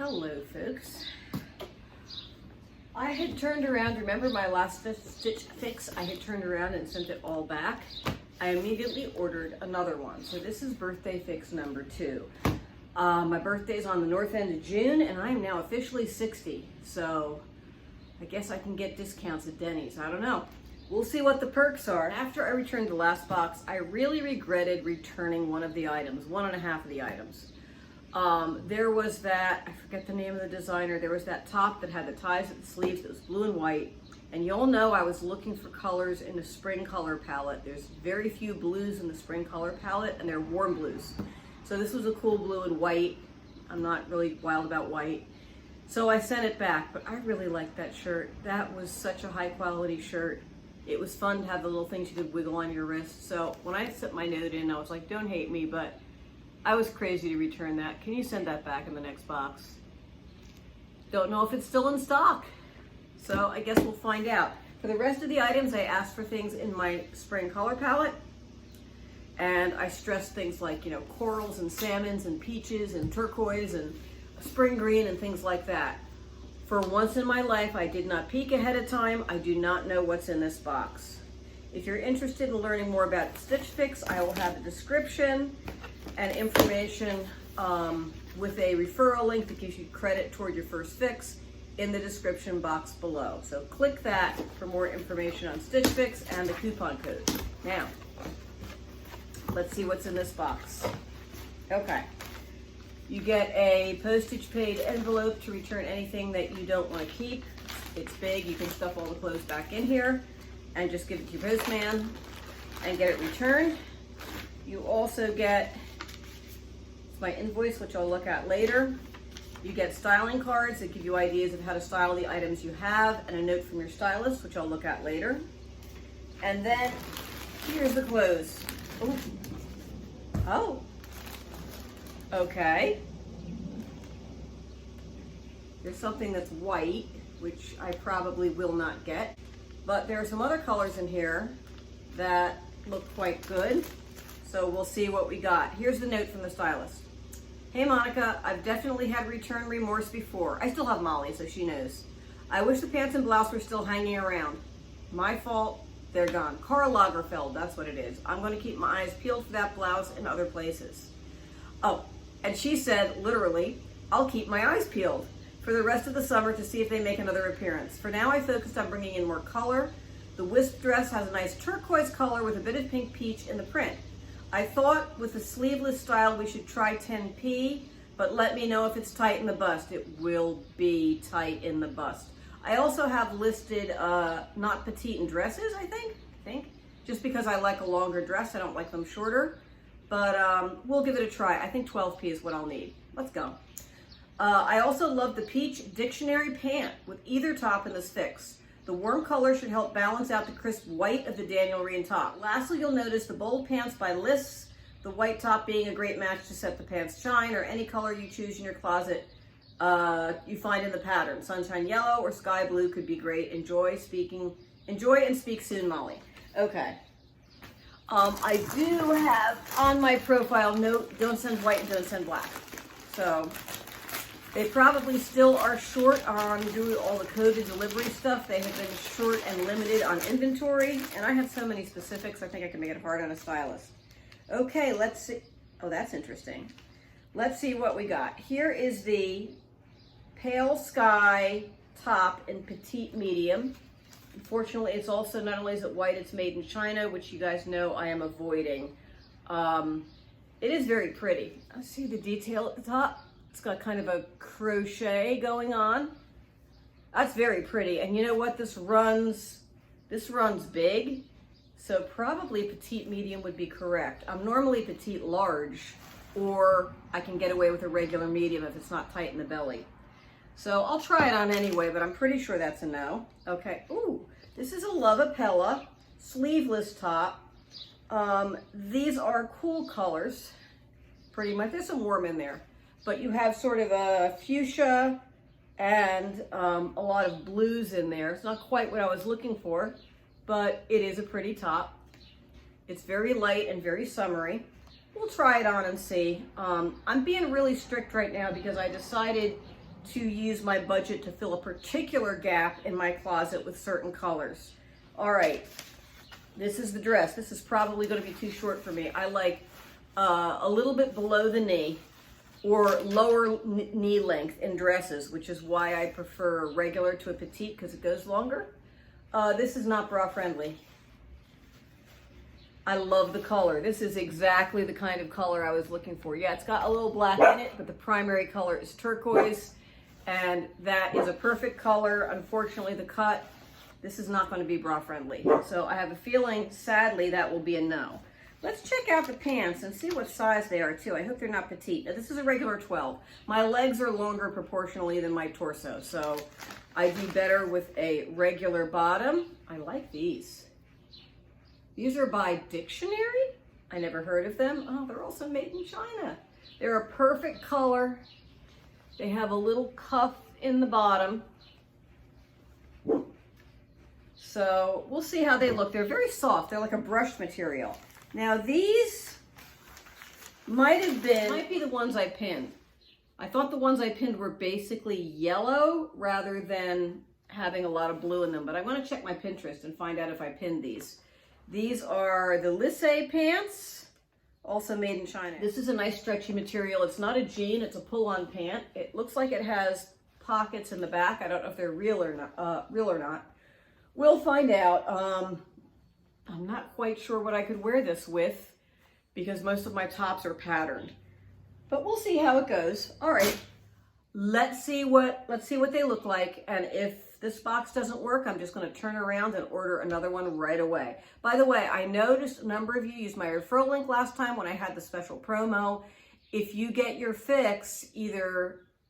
Hello folks. I had turned around, remember my last stitch fix? I had turned around and sent it all back. I immediately ordered another one. So this is birthday fix number 2. My birthday's on the north end of June and I'm now officially 60. So I guess I can get discounts at Denny's, I don't know. We'll see what the perks are. After I returned the last box, I really regretted returning one of the items, 1.5 of the items. There was that, I forget the name of the designer, there was that top that had the ties at the sleeves that was blue and white. And you'll know I was looking for colors in the spring color palette. There's very few blues in the spring color palette and they're warm blues. So this was a cool blue and white. I'm not really wild about white. So I sent it back, but I really liked that shirt. That was such a high quality shirt. It was fun to have the little things you could wiggle on your wrist. So when I sent my note in, I was like, don't hate me, but I was crazy to return that. Can you send that back in the next box? Don't know if it's still in stock. So I guess we'll find out. For the rest of the items, I asked for things in my spring color palette. And I stressed things like, you know, corals and salmons and peaches and turquoise and spring green and things like that. For once in my life, I did not peek ahead of time. I do not know what's in this box. If you're interested in learning more about Stitch Fix, I will have a description and information with a referral link that gives you credit toward your first fix in the description box below. So click that for more information on Stitch Fix and the coupon code. Now, let's see what's in this box. Okay. You get a postage paid envelope to return anything that you don't want to keep. It's big, you can stuff all the clothes back in here and just give it to your postman and get it returned. You also get my invoice, which I'll look at later. You get styling cards that give you ideas of how to style the items you have and a note from your stylist, which I'll look at later. And then here's the clothes. Ooh. Oh. Okay. There's something that's white, which I probably will not get. But there are some other colors in here that look quite good. So we'll see what we got. Here's the note from the stylist. Hey Monica, I've definitely had return remorse before. I still have Molly, so she knows. I wish the pants and blouse were still hanging around. My fault, they're gone. Karl Lagerfeld, that's what it is. I'm gonna keep my eyes peeled for that blouse in other places. Oh. And she said, literally, I'll keep my eyes peeled for the rest of the summer to see if they make another appearance. For now, I focused on bringing in more color. The Wisp dress has a nice turquoise color with a bit of pink peach in the print. I thought with the sleeveless style, we should try 10P, but let me know if it's tight in the bust. It will be tight in the bust. I also have listed not petite in dresses, I think, just because I like a longer dress. I don't like them shorter. But we'll give it a try. I think 12P is what I'll need. Let's go. I also love the peach dictionary pant with either top in this fix. The warm color should help balance out the crisp white of the Daniel Rainn top. Lastly, you'll notice the bold pants by Lysse, the white top being a great match to set the pants shine, or any color you choose in your closet you find in the pattern. Sunshine yellow or sky blue could be great. Enjoy and speak soon, Molly. Okay. I do have on my profile note, don't send white and don't send black. So they probably still are short on doing all the coded delivery stuff. They have been short and limited on inventory. And I have so many specifics, I think I can make it hard on a stylist. Okay, let's see. Oh, that's interesting. Let's see what we got. Here is the pale sky top in petite medium. Unfortunately, it's also, not only is it white, it's made in China, which you guys know I am avoiding. It is very pretty. I see the detail at the top. It's got kind of a crochet going on. That's very pretty. And you know what? This runs big. So probably petite medium would be correct. I'm normally petite large, or I can get away with a regular medium if it's not tight in the belly. So I'll try it on anyway, but I'm pretty sure that's a no. Okay, ooh, this is a Loveappela sleeveless top. These are cool colors, pretty much. There's some warm in there, but you have sort of a fuchsia and a lot of blues in there. It's not quite what I was looking for, but it is a pretty top. It's very light and very summery. We'll try it on and see. I'm being really strict right now because I decided to use my budget to fill a particular gap in my closet with certain colors. All right, this is the dress. This is probably going to be too short for me. I like a little bit below the knee or lower knee length in dresses, which is why I prefer regular to a petite because it goes longer. This is not bra friendly. I love the color. This is exactly the kind of color I was looking for. Yeah, it's got a little black in it, but the primary color is turquoise, and that is a perfect color. Unfortunately, the cut, this is not going to be bra friendly. So I have a feeling, sadly, that will be a no. Let's check out the pants and see what size they are too. I hope they're not petite. Now, this is a regular 12. My legs are longer proportionally than my torso, so I do better with a regular bottom. I like these. These are by Dictionary. I never heard of them. Oh, they're also made in China. They're a perfect color. They have a little cuff in the bottom. So we'll see how they look. They're very soft. They're like a brushed material. Now these might be the ones I pinned. I thought the ones I pinned were basically yellow rather than having a lot of blue in them, but I want to check my Pinterest and find out if I pinned these. These are the Lysse pants, also made in China. This is a nice stretchy material. It's not a jean, it's a pull-on pant. It looks like it has pockets in the back. I don't know if they're real or not. We'll find out. I'm not quite sure what I could wear this with because most of my tops are patterned. But we'll see how it goes. All right, let's see what they look like, and if this box doesn't work, I'm just going to turn around and order another one right away. By the way, I noticed a number of you used my referral link last time when I had the special promo. If you get your fix,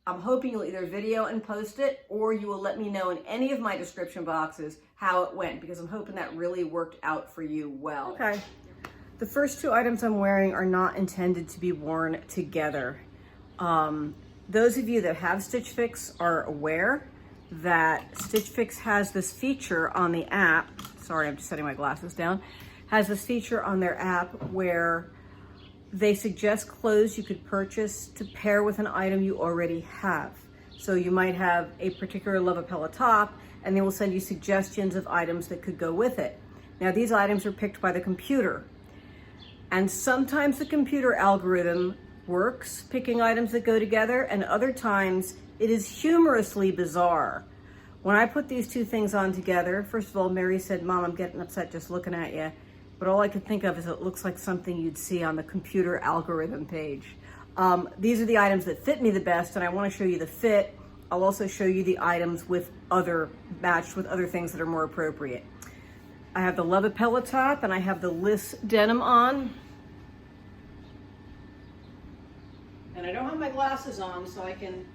I'm hoping you'll either video and post it, or you will let me know in any of my description boxes how it went, because I'm hoping that really worked out for you well. Okay. The first two items I'm wearing are not intended to be worn together. Those of you that have Stitch Fix are aware that Stitch Fix has this feature on the app. Sorry, I'm just setting my glasses down. Has this feature on their app where they suggest clothes you could purchase to pair with an item you already have. So you might have a particular Loveappela top, and they will send you suggestions of items that could go with it. Now, these items are picked by the computer, and sometimes the computer algorithm works picking items that go together, and other times it is humorously bizarre. When I put these two things on together, first of all, Mary said, "Mom, I'm getting upset just looking at you." But all I could think of is it looks like something you'd see on the computer algorithm page. These are the items that fit me the best, and I want to show you the fit. I'll also show you the items matched with other things that are more appropriate. I have the Loveappela top, and I have the Lysse denim on. And I don't have my glasses on, so I can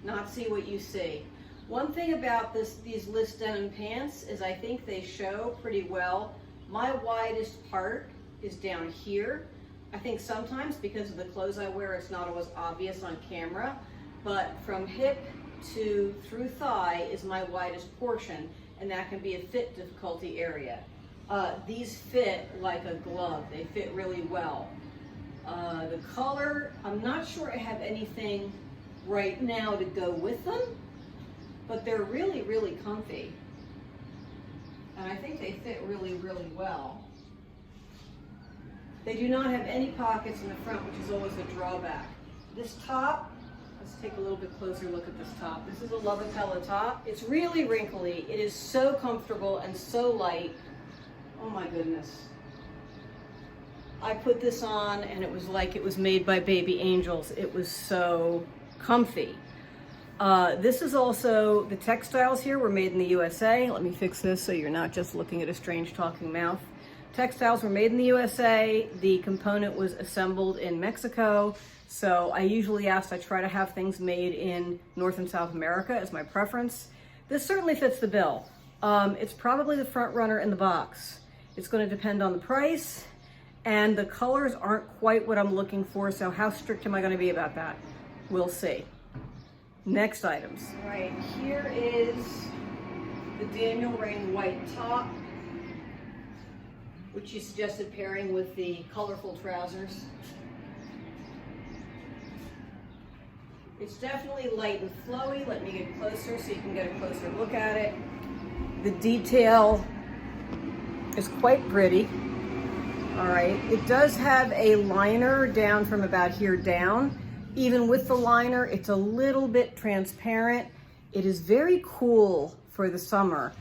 not see what you see. One thing about these Lysse denim pants is I think they show pretty well. My widest part is down here. I think sometimes because of the clothes I wear, it's not always obvious on camera, but from hip to through thigh is my widest portion, and that can be a fit difficulty area. These fit like a glove. They fit really well. The color, I'm not sure I have anything right now to go with them, but they're really, really comfy. And I think they fit really, really well. They do not have any pockets in the front, which is always a drawback. This top, let's take a little bit closer look at this top. This is a Loveappela top. It's really wrinkly. It is so comfortable and so light. Oh my goodness. I put this on and it was like it was made by baby angels. It was so comfy. This is also, the textiles here were made in the USA. Let me fix this so you're not just looking at a strange talking mouth. Textiles were made in the USA. The component was assembled in Mexico. So I usually I try to have things made in North and South America as my preference. This certainly fits the bill. It's probably the front runner in the box. It's going to depend on the price, and the colors aren't quite what I'm looking for, so how strict am I going to be about that? We'll see. Next items. All right, here is the Daniel Rainn white top, which you suggested pairing with the colorful trousers. It's definitely light and flowy. Let me get closer so you can get a closer look at it. The detail is quite pretty. All right, it does have a liner down from about here down. Even with the liner, it's a little bit transparent. It is very cool for the summer.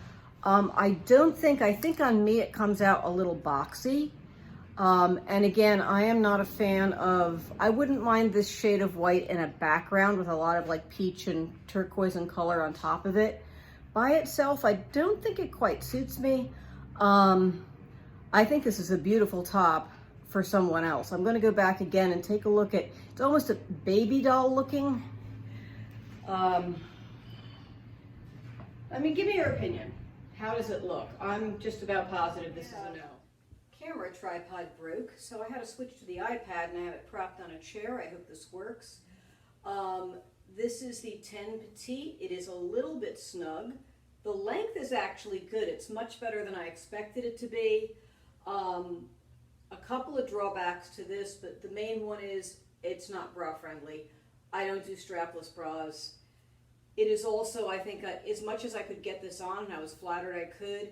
I think on me it comes out a little boxy. And again, I am not a fan of, I wouldn't mind this shade of white in a background with a lot of like peach and turquoise and color on top of it. By itself, I don't think it quite suits me. I think this is a beautiful top for someone else. I'm gonna go back again and take a look at, it's almost a baby doll looking. I mean, give me your opinion. How does it look? I'm just about positive this is a no. Camera tripod broke, so I had to switch to the iPad and I have it propped on a chair. I hope this works. This is the 10 Petite. It is a little bit snug. The length is actually good. It's much better than I expected it to be. A couple of drawbacks to this, but the main one is it's not bra friendly. I don't do strapless bras. It is also, I think, as much as I could get this on, and I was flattered I could,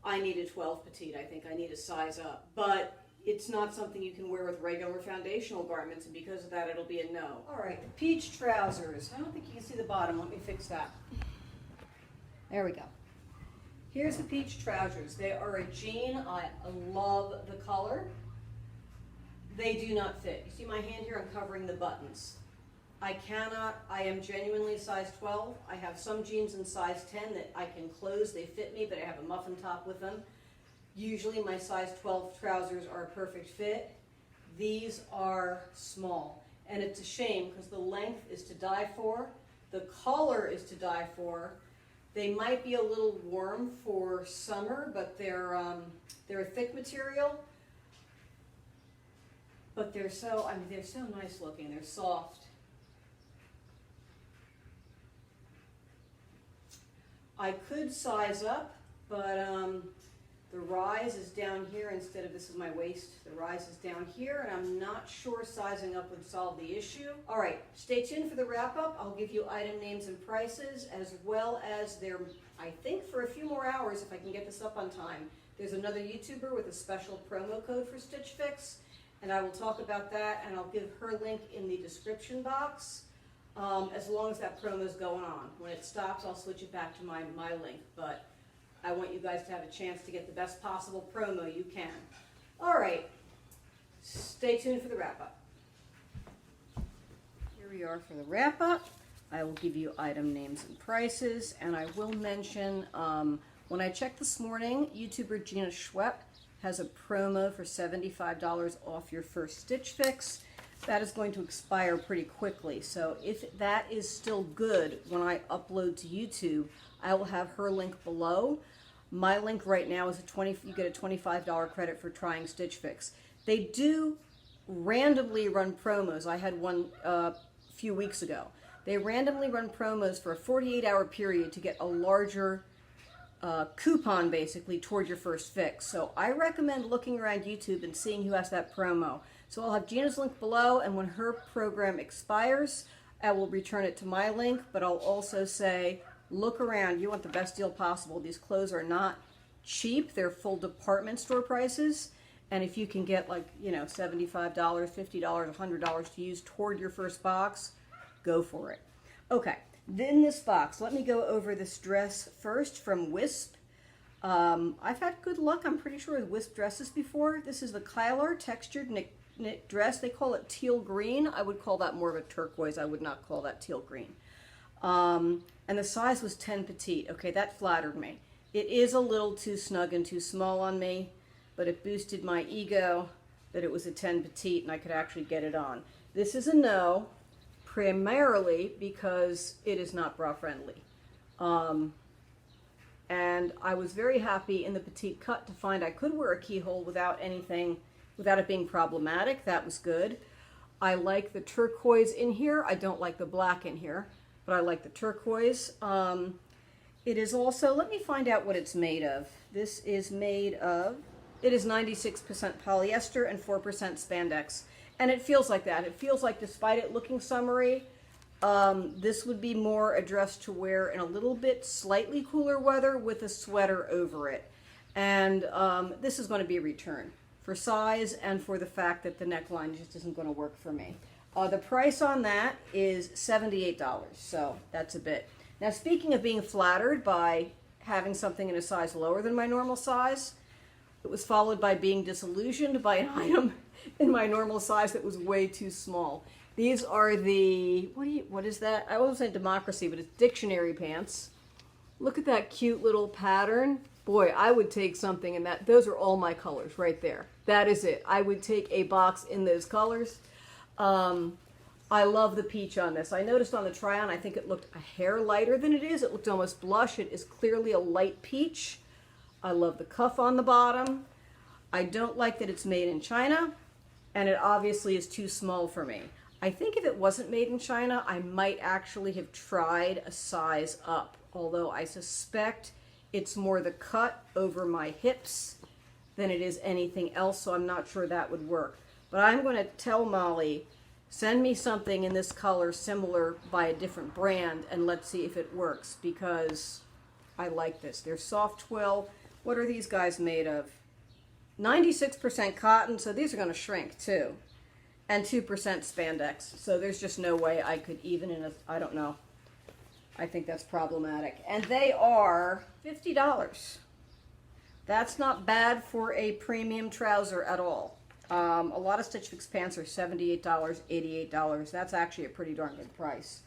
I need a 12 petite. I think I need a size up. But it's not something you can wear with regular foundational garments, and because of that, it'll be a no. All right, the peach trousers. I don't think you can see the bottom. Let me fix that. There we go. Here's the peach trousers. They are a jean. I love the color. They do not fit. You see my hand here? I'm covering the buttons. I am genuinely size 12. I have some jeans in size 10 that I can close. They fit me, but I have a muffin top with them. Usually my size 12 trousers are a perfect fit. These are small. And it's a shame because the length is to die for. The color is to die for. They might be a little warm for summer, but they're a thick material. But they're so nice looking. They're soft. I could size up, but the rise is down here instead of, this is my waist, the rise is down here, and I'm not sure sizing up would solve the issue. All right, stay tuned for the wrap up. I'll give you item names and prices, as well as I think for a few more hours, if I can get this up on time, there's another YouTuber with a special promo code for Stitch Fix, and I will talk about that, and I'll give her link in the description box. As long as that promo is going on. When it stops, I'll switch it back to my link, but I want you guys to have a chance to get the best possible promo you can. All right, stay tuned for the wrap-up. Here we are for the wrap-up. I will give you item names and prices, and I will mention, when I checked this morning, YouTuber Gina Schwepp has a promo for $75 off your first Stitch Fix. That is going to expire pretty quickly. So if that is still good when I upload to YouTube, I will have her link below. My link right now is you get a $25 credit for trying Stitch Fix. They do randomly run promos. I had one a few weeks ago. They randomly run promos for a 48-hour period to get a larger coupon basically toward your first fix. So I recommend looking around YouTube and seeing who has that promo. So I'll have Gina's link below, and when her program expires, I will return it to my link, but I'll also say, look around. You want the best deal possible. These clothes are not cheap. They're full department store prices, and if you can get $75, $50, $100 to use toward your first box, go for it. Okay, then this box. Let me go over this dress first from Wisp. I've had good luck, I'm pretty sure, with Wisp dresses before. This is the Kylar textured knit dress. They call it teal green. I would call that more of a turquoise. I would not call that teal green. And the size was 10 petite. Okay, that flattered me. It is a little too snug and too small on me, but it boosted my ego that it was a 10 petite and I could actually get it on. This is a no, primarily because it is not bra friendly. And I was very happy in the petite cut to find I could wear a keyhole without it being problematic. That was good. I like the turquoise in here. I don't like the black in here, but I like the turquoise. It is also, let me find out what it's made of. This is made of, it is 96% polyester and 4% spandex. And it feels like that. It feels like, despite it looking summery, This would be more a dress to wear in a little bit slightly cooler weather with a sweater over it. And this is going to be a return for size and for the fact that the neckline just isn't going to work for me. The price on that is $78, so that's a bit. Now, speaking of being flattered by having something in a size lower than my normal size, it was followed by being disillusioned by an item in my normal size that was way too small. These are the, what is that? I always say democracy, but it's dictionary pants. Look at that cute little pattern. Boy, I would take something in that. Those are all my colors right there. That is it. I would take a box in those colors. I love the peach on this. I noticed on the try-on, I think it looked a hair lighter than it is. It looked almost blush. It is clearly a light peach. I love the cuff on the bottom. I don't like that it's made in China, and it obviously is too small for me. I think if it wasn't made in China, I might actually have tried a size up, although I suspect it's more the cut over my hips than it is anything else, so I'm not sure that would work. But I'm going to tell Molly, send me something in this color similar by a different brand, and let's see if it works, because I like this. They're soft twill. What are these guys made of? 96% cotton, so these are going to shrink too. And 2% spandex. So there's just no way I could even in a, I don't know. I think that's problematic. And they are $50. That's not bad for a premium trouser at all. A lot of Stitch Fix pants are $78, $88. That's actually a pretty darn good price.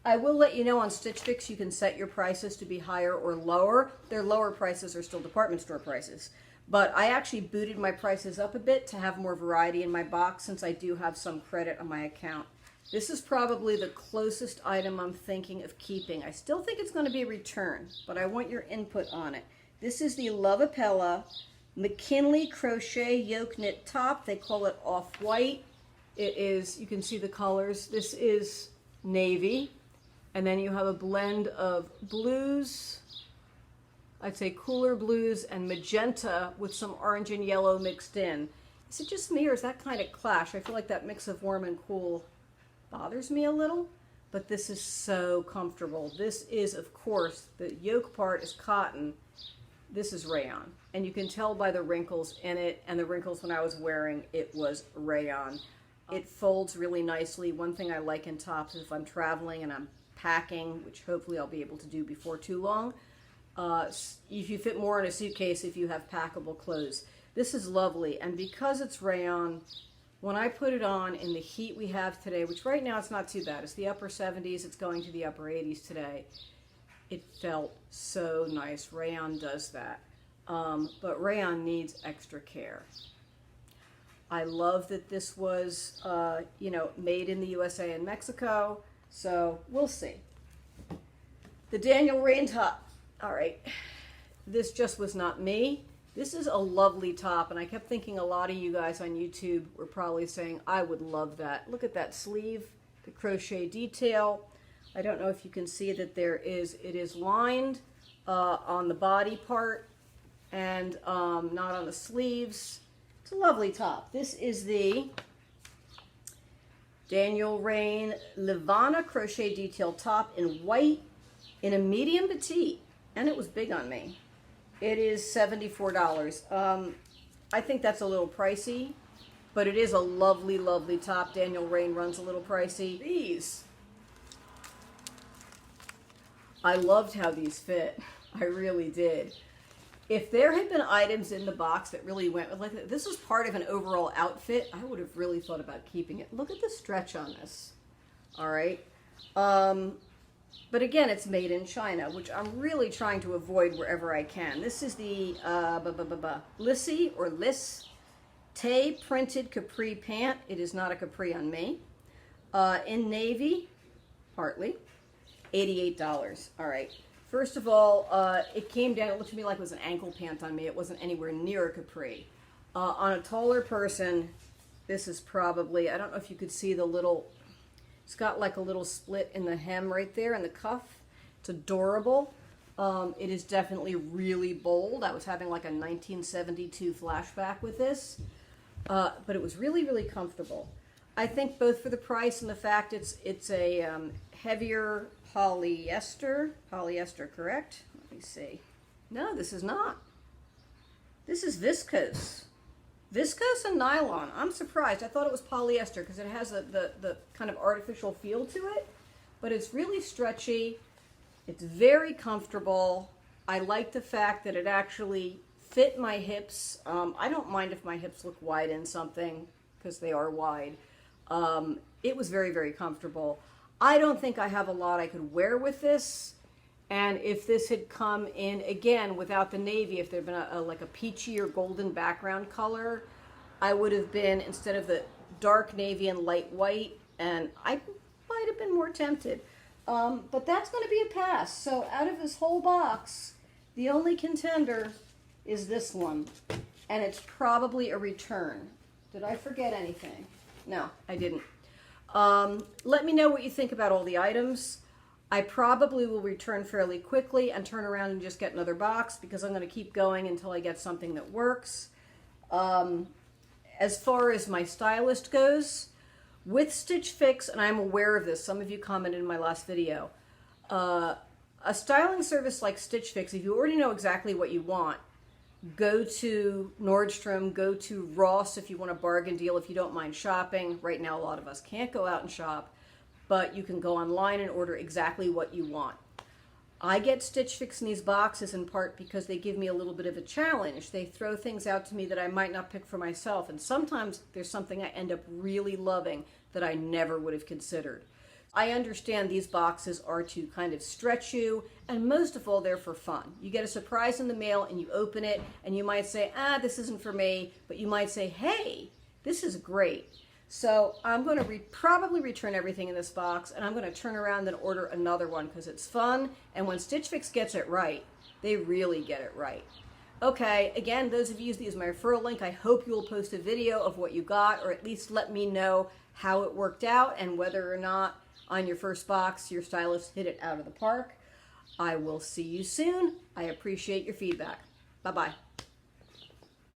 I will let you know on Stitch Fix you can set your prices to be higher or lower. Their lower prices are still department store prices. But I actually booted my prices up a bit to have more variety in my box since I do have some credit on my account. This is probably the closest item I'm thinking of keeping. I still think it's going to be a return, but I want your input on it. This is the Loveappela McKinley Crochet Yoke Knit Top. They call it Off-White. It is, you can see the colors. This is navy, and then you have a blend of blues, I'd say cooler blues and magenta with some orange and yellow mixed in. Is it just me or is that kind of clash? I feel like that mix of warm and cool bothers me a little, but this is so comfortable. This is, of course, the yoke part is cotton. This is rayon, and you can tell by the wrinkles in it, and the wrinkles when I was wearing it was rayon. It folds really nicely. One thing I like in tops is if I'm traveling and I'm packing, which hopefully I'll be able to do before too long, if you fit more in a suitcase if you have packable clothes. This is lovely, and because it's rayon, when I put it on in the heat we have today, which right now it's not too bad, it's the upper 70s, it's going to the upper 80s today, it felt so nice. Rayon does that, but rayon needs extra care. I love that this was, made in the USA and Mexico, so we'll see. The Daniel Rainn top. All right, this just was not me. This is a lovely top, and I kept thinking a lot of you guys on YouTube were probably saying, I would love that. Look at that sleeve, the crochet detail. I don't know if you can see that it is lined on the body part and not on the sleeves. It's a lovely top. This is the Daniel Rainn Levana Crochet Detail top in white in a medium petite. And it was big on me. It is $74. I think that's a little pricey, but it is a lovely, lovely top. Daniel Rainn runs a little pricey. These. I loved how these fit. I really did. If there had been items in the box that really went with, like, this was part of an overall outfit, I would have really thought about keeping it. Look at the stretch on this. All right. But again, it's made in China, which I'm really trying to avoid wherever I can. This is the Lysse Tae printed capri pant. It is not a capri on me. In navy, partly, $88. All right. First of all, it came down, it looked to me like it was an ankle pant on me. It wasn't anywhere near a capri. On a taller person, this is probably, I don't know if you could see the little, it's got like a little split in the hem right there in the cuff. It's adorable. It is definitely really bold. I was having like a 1972 flashback with this, but it was really, really comfortable. I think both for the price and the fact it's a heavier polyester. Polyester, correct? Let me see. No, this is not. This is viscose. Viscose and nylon. I'm surprised. I thought it was polyester because it has the kind of artificial feel to it, but it's really stretchy. It's very comfortable. I like the fact that it actually fit my hips. I don't mind if my hips look wide in something because they are wide. It was very, very comfortable. I don't think I have a lot I could wear with this. And if this had come in, again, without the navy, if there had been like a peachy or golden background color, I would have been, instead of the dark navy and light white, and I might have been more tempted. But that's going to be a pass. So out of this whole box, the only contender is this one. And it's probably a return. Did I forget anything? No, I didn't. Let me know what you think about all the items. I probably will return fairly quickly and turn around and just get another box because I'm going to keep going until I get something that works. As far as my stylist goes, with Stitch Fix, and I'm aware of this, some of you commented in my last video, a styling service like Stitch Fix, if you already know exactly what you want, go to Nordstrom, go to Ross if you want a bargain deal, if you don't mind shopping. Right now, a lot of us can't go out and shop, but you can go online and order exactly what you want. I get Stitch Fix in these boxes in part because they give me a little bit of a challenge. They throw things out to me that I might not pick for myself, and sometimes there's something I end up really loving that I never would have considered. I understand these boxes are to kind of stretch you, and most of all, they're for fun. You get a surprise in the mail and you open it, and you might say, this isn't for me, but you might say, hey, this is great. So I'm going to probably return everything in this box, and I'm going to turn around and order another one because it's fun, and when Stitch Fix gets it right, they really get it right. Okay, again, those of you who use my referral link, I hope you will post a video of what you got, or at least let me know how it worked out and whether or not on your first box your stylist hit it out of the park. I will see you soon. I appreciate your feedback. Bye-bye.